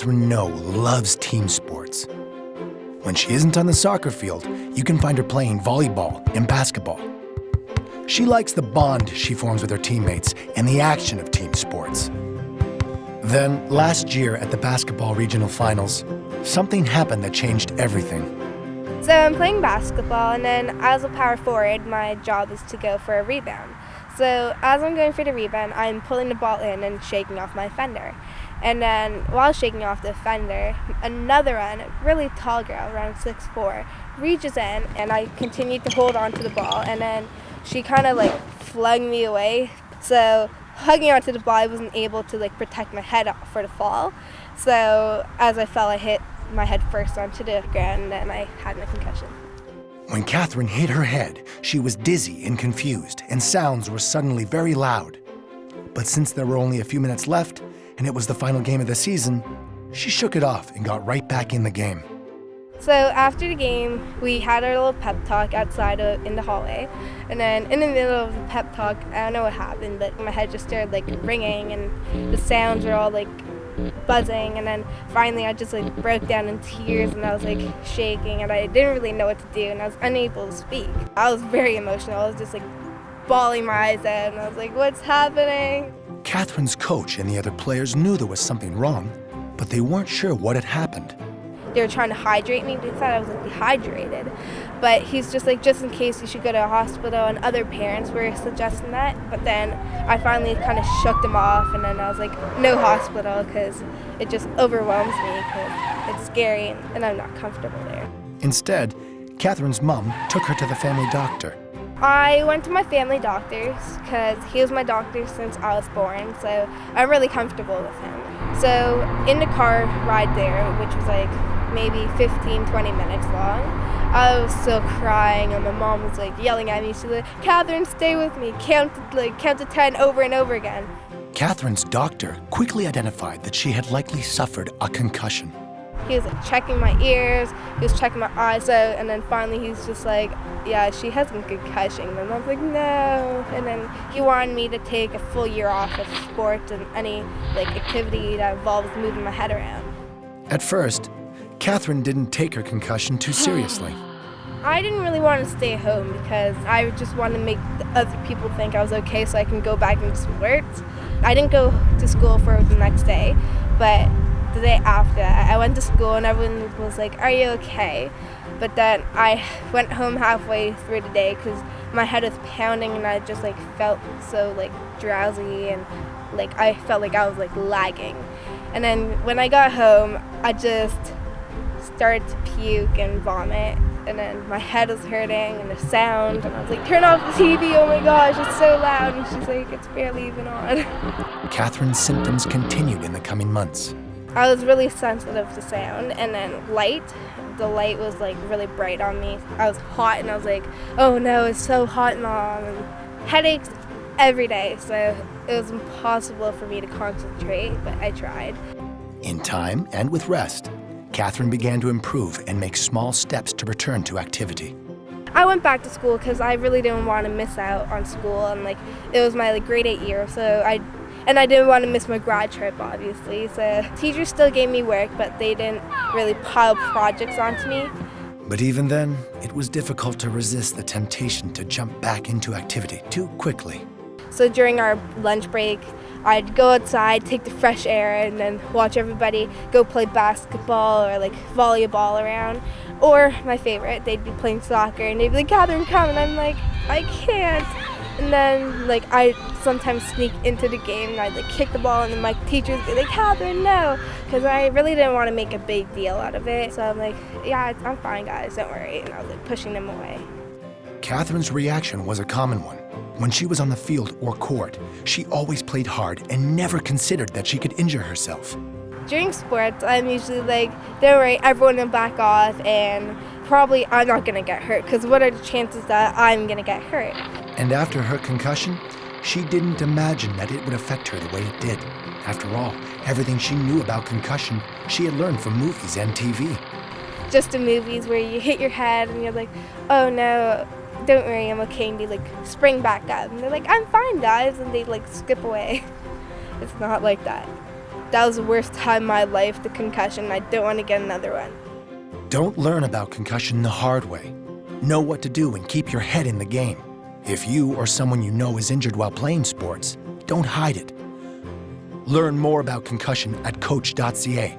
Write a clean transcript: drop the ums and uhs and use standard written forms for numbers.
Katherine Noh loves team sports. When she isn't on the soccer field, you can find her playing volleyball and basketball. She likes the bond she forms with her teammates and the action of team sports. Then, last year at the basketball regional finals, something happened that changed everything. So I'm playing basketball, and then as a power forward, my job is to go for a rebound. So as I'm going for the rebound, I'm pulling the ball in and shaking off my fender. And then while shaking off the fender, another one, a really tall girl, around 6'4", reaches in, and I continued to hold on to the ball, and then she kind of flung me away. So hugging onto the ball, I wasn't able to protect my head for the fall. So as I fell, I hit my head first onto the ground, and I had a concussion. When Katherine hit her head, she was dizzy and confused, and sounds were suddenly very loud. But since there were only a few minutes left, and it was the final game of the season, she shook it off and got right back in the game. So after the game, we had our little pep talk outside in the hallway, and then in the middle of the pep talk, I don't know what happened, but my head just started ringing, and the sounds were all buzzing, and then finally I just broke down in tears, and I was shaking, and I didn't really know what to do, and I was unable to speak. I was very emotional. I was just bawling my eyes out, and I was what's happening? Katherine's coach and the other players knew there was something wrong, but they weren't sure what had happened. They were trying to hydrate me. They thought I was dehydrated, but he's just just in case you should go to a hospital, and other parents were suggesting that. But then I finally kind of shook them off, and then I was no hospital, because it just overwhelms me, because it's scary and I'm not comfortable there. Instead, Katherine's mom took her to the family doctor. I went to my family doctor's because he was my doctor since I was born, so I'm really comfortable with him. So in the car ride there, which was maybe 15-20 minutes long, I was still crying, and my mom was yelling at me. She was "Katherine, stay with me, count to 10 over and over again." Katherine's doctor quickly identified that she had likely suffered a concussion. He was checking my ears, he was checking my eyes out, and then finally he's just yeah, she has a concussion. And I was no. And then he wanted me to take a full year off of sports and any activity that involves moving my head around. At first, Katherine didn't take her concussion too seriously. I didn't really want to stay home because I just wanted to make the other people think I was okay so I can go back into sports. I didn't go to school for the next day, but the day after that, I went to school and everyone was "Are you okay?" But then I went home halfway through the day because my head was pounding, and I just felt so drowsy, and I felt I was lagging. And then when I got home, I just started to puke and vomit, and then my head was hurting, and the sound, and I was "Turn off the TV, oh my gosh, it's so loud." And she's "It's barely even on." Katherine's symptoms continued in the coming months. I was really sensitive to sound, and then light. The light was really bright on me. I was hot, and I was "Oh no, it's so hot, Mom." And headaches every day, so it was impossible for me to concentrate, but I tried. In time and with rest, Katherine began to improve and make small steps to return to activity. I went back to school because I really didn't want to miss out on school, and it was my grade 8 year, so I didn't want to miss my grad trip, obviously. So teachers still gave me work, but they didn't really pile projects onto me. But even then, it was difficult to resist the temptation to jump back into activity too quickly. So during our lunch break, I'd go outside, take the fresh air, and then watch everybody go play basketball or volleyball around. Or my favorite, they'd be playing soccer, and they'd be "Katherine, come," and I'm I can't. And then I sometimes sneak into the game, and I'd kick the ball, and then my teachers would be "Katherine, no," because I really didn't want to make a big deal out of it. So I'm "Yeah, I'm fine, guys, don't worry," and I was pushing them away. Katherine's reaction was a common one. When she was on the field or court, she always played hard and never considered that she could injure herself. During sports, I'm usually "Don't worry, everyone will back off, and probably I'm not gonna get hurt, because what are the chances that I'm gonna get hurt?" And after her concussion, she didn't imagine that it would affect her the way it did. After all, everything she knew about concussion, she had learned from movies and TV. Just the movies where you hit your head and you're "Oh no, don't worry, I'm okay," and they spring back up, and they're "I'm fine, guys," and they skip away. It's not like that. That was the worst time in my life, the concussion. I don't want to get another one. Don't learn about concussion the hard way. Know what to do and keep your head in the game. If you or someone you know is injured while playing sports, don't hide it. Learn more about concussion at coach.ca.